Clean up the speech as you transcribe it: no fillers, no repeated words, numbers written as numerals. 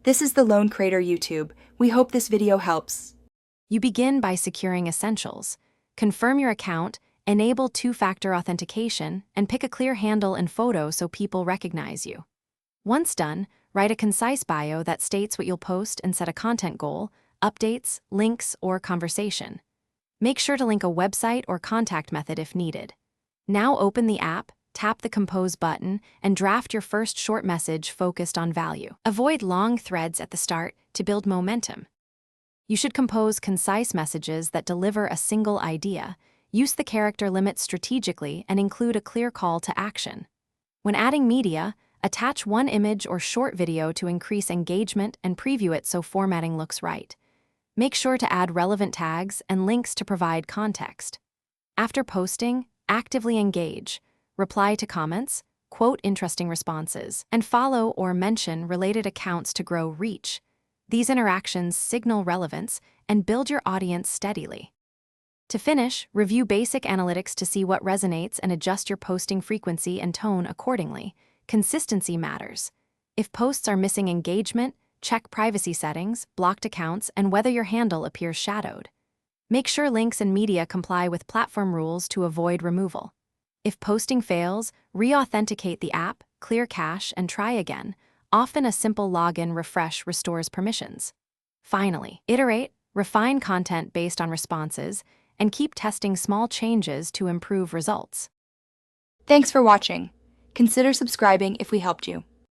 This is the Lone Creator YouTube. We hope this video helps. You begin by securing essentials. Confirm your account, enable two-factor authentication, and pick a clear handle and photo so people recognize you. Once done, write a concise bio that states what you'll post and set a content goal, updates, links, or conversation. Make sure to link a website or contact method if needed. Now open the app, tap the Compose button, and draft your first short message focused on value. Avoid long threads at the start to build momentum. You should compose concise messages that deliver a single idea. Use the character limit strategically and include a clear call to action. When adding media, attach one image or short video to increase engagement and preview it so formatting looks right. Make sure to add relevant tags and links to provide context. After posting, actively engage. Reply to comments, quote interesting responses, and follow or mention related accounts to grow reach. These interactions signal relevance and build your audience steadily. To finish, review basic analytics to see what resonates and adjust your posting frequency and tone accordingly. Consistency matters. If posts are missing engagement, check privacy settings, blocked accounts, and whether your handle appears shadowed. Make sure links and media comply with platform rules to avoid removal. If posting fails, re-authenticate the app, clear cache, and try again. Often a simple login refresh restores permissions. Finally, iterate, refine content based on responses, and keep testing small changes to improve results. Thanks for watching. Consider subscribing if we helped you.